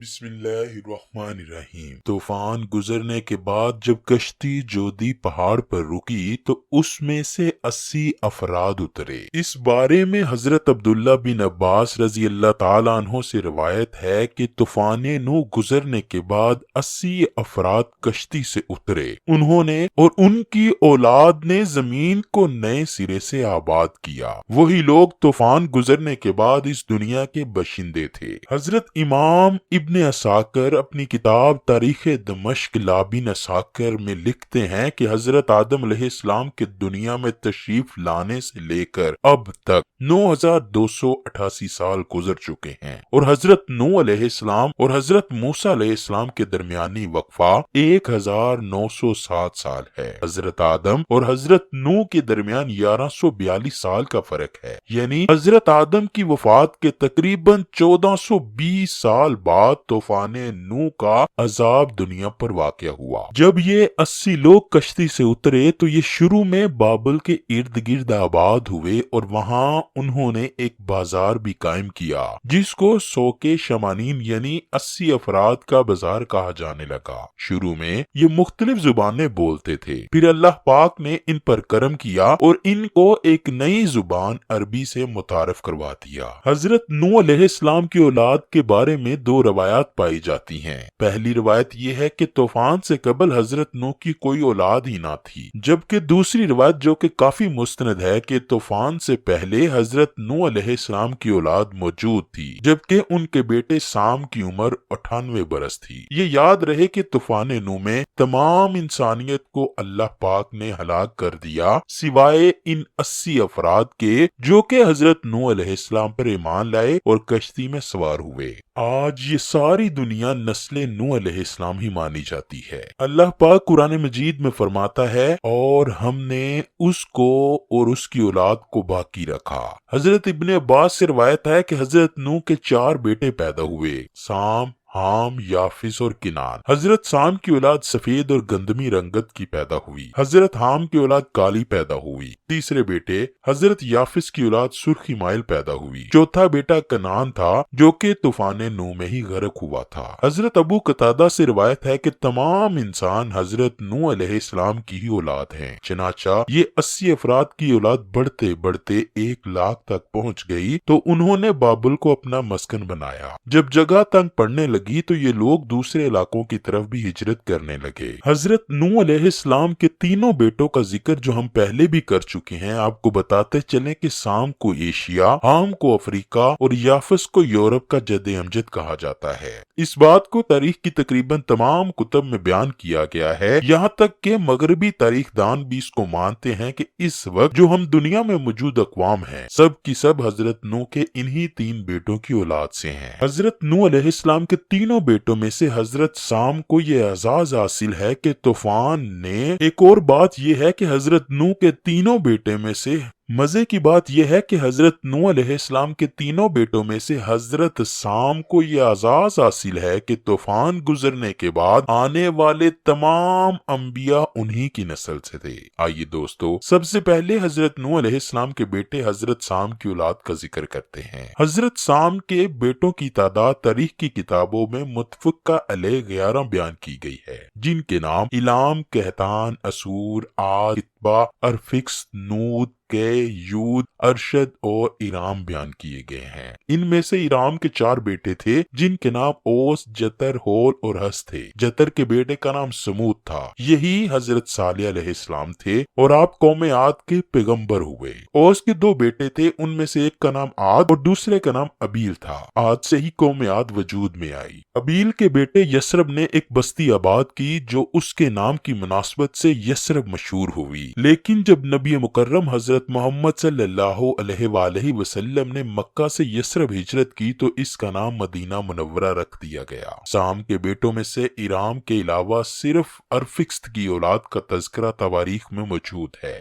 بسم اللہ الرحمن الرحیم۔ طوفان گزرنے کے بعد جب کشتی جودی پہاڑ پر رکی تو اس میں سے 80 افراد اترے۔ اس بارے میں حضرت عبداللہ بن عباس رضی اللہ تعالیٰ عنہ سے روایت ہے کہ طوفان نوح گزرنے کے بعد 80 افراد کشتی سے اترے۔ انہوں نے اور ان کی اولاد نے زمین کو نئے سرے سے آباد کیا۔ وہی لوگ طوفان گزرنے کے بعد اس دنیا کے باشندے تھے۔ حضرت امام ابن عساکر اپنی کتاب تاریخ دمشق لابن عساکر میں لکھتے ہیں کہ حضرت آدم علیہ السلام کے دنیا میں تشریف لانے سے لے کر اب تک 9288 سال گزر چکے ہیں، اور حضرت نوح علیہ السلام اور حضرت موسیٰ علیہ السلام کے درمیانی وقفہ 1907 سال ہے۔ حضرت آدم اور حضرت نوح کے درمیان 1142 سال کا فرق ہے، یعنی حضرت آدم کی وفات کے تقریباً 1420 سال بعد طوفان نوح کا عذاب دنیا پر واقع ہوا۔ جب یہ 80 لوگ کشتی سے اترے تو یہ شروع میں بابل کے ارد گرد آباد ہوئے، اور وہاں انہوں نے ایک بازار بھی قائم کیا جس کو سوک شمانین یعنی 80 افراد کا بازار کہا جانے لگا۔ شروع میں یہ مختلف زبانیں بولتے تھے، پھر اللہ پاک نے ان پر کرم کیا اور ان کو ایک نئی زبان عربی سے متعارف کروا دیا۔ حضرت نوح علیہ السلام کی اولاد کے بارے میں دو روایات پائی جاتی ہیں۔ پہلی روایت یہ ہے کہ طوفان سے قبل حضرت نوح کی کوئی اولاد ہی نہ تھی، جبکہ دوسری روایت جو کہ کافی مستند ہے کہ طوفان سے پہلے حضرت نوح علیہ السلام کی اولاد موجود تھی، جبکہ ان کے بیٹے سام کی عمر 98 برس تھی۔ یہ یاد رہے کہ طوفان نوح میں تمام انسانیت کو اللہ پاک نے ہلاک کر دیا سوائے ان 80 افراد کے جو کہ حضرت نوح علیہ السلام پر ایمان لائے اور کشتی میں سوار ہوئے۔ آج یہ ساری دنیا نسل نوح علیہ السلام ہی مانی جاتی ہے۔ اللہ پاک قرآن مجید میں فرماتا ہے، اور ہم نے اس کو اور اس کی اولاد کو باقی رکھا۔ حضرت ابن عباس سے روایت ہے کہ حضرت نوح کے 4 بیٹے پیدا ہوئے، سام، حام، یافس اور کنان۔ حضرت سام کی اولاد سفید اور گندمی رنگت کی پیدا ہوئی۔ حضرت حام کی اولاد کالی پیدا ہوئی۔ تیسرے بیٹے حضرت یافس کی اولاد سرخی مائل پیدا ہوئی۔ چوتھا بیٹا کنان تھا جو کہ طوفان نوح میں ہی غرق ہوا تھا۔ حضرت ابو قتادہ سے روایت ہے کہ تمام انسان حضرت نوح علیہ السلام کی ہی اولاد ہیں، چنانچہ یہ 80 افراد کی اولاد بڑھتے بڑھتے 1 لاکھ تک پہنچ گئی تو انہوں نے بابل کو اپنا مسکن بنایا۔ جب جگہ تنگ پڑنے لگی تو یہ لوگ دوسرے علاقوں کی طرف بھی ہجرت کرنے لگے۔ حضرت نوح علیہ السلام کے تینوں بیٹوں کا ذکر جو ہم پہلے بھی کر چکے ہیں، آپ کو بتاتے چلیں کہ سام کو ایشیا، حام کو افریقہ اور یافس کو یورپ کا جد امجد کہا جاتا ہے۔ اس بات کو تاریخ کی تقریباً تمام کتب میں بیان کیا گیا ہے، یہاں تک کہ مغربی تاریخ دان بھی اس کو مانتے ہیں کہ اس وقت جو ہم دنیا میں موجود اقوام ہیں سب کی سب حضرت نوح کے انہی 3 بیٹوں کی اولاد سے ہیں۔ حضرت نوح علیہ السلام کے تینوں بیٹوں میں سے حضرت سام کو یہ اعزاز حاصل ہے کہ طوفان نے ایک اور بات یہ ہے کہ حضرت نوح کے تینوں بیٹے میں سے مزے کی بات یہ ہے کہ حضرت نوح علیہ السلام کے تینوں بیٹوں میں سے حضرت سام کو یہ اعزاز حاصل ہے کہ طوفان گزرنے کے بعد آنے والے تمام انبیاء انہی کی نسل سے تھے۔ آئیے دوستو، سب سے پہلے حضرت نوح علیہ السلام کے بیٹے حضرت سام کی اولاد کا ذکر کرتے ہیں۔ حضرت سام کے بیٹوں کی تعداد تاریخ کی کتابوں میں متفقہ علیہ 11 بیان کی گئی ہے، جن کے نام الام، کہتان، اسور، عاد، اتبا، ارفکس، نود، کے، یود، ارشد اور ارام بیان کیے گئے ہیں۔ ان میں سے ارام کے 4 بیٹے تھے جن کے نام اوس، جتر، ہول اور ہس تھے۔ جتر کے بیٹے کا نام سمود تھا، یہی حضرت صالح علیہ السلام تھے اور آپ قوم عاد کے پیغمبر ہوئے۔ اوس کے 2 بیٹے تھے، ان میں سے ایک کا نام عاد اور دوسرے کا نام ابیل تھا۔ عاد سے ہی قوم عاد وجود میں آئی۔ ابیل کے بیٹے یسرب نے ایک بستی آباد کی جو اس کے نام کی مناسبت سے یسرب مشہور ہوئی، لیکن جب نبی مکرم حضرت محمد صلی اللہ علیہ وآلہ وسلم نے مکہ سے یثرب ہجرت کی تو اس کا نام مدینہ منورہ رکھ دیا گیا۔ سام کے بیٹوں میں سے ارام کے علاوہ صرف ارفکست کی اولاد کا تذکرہ تواریخ میں موجود ہے۔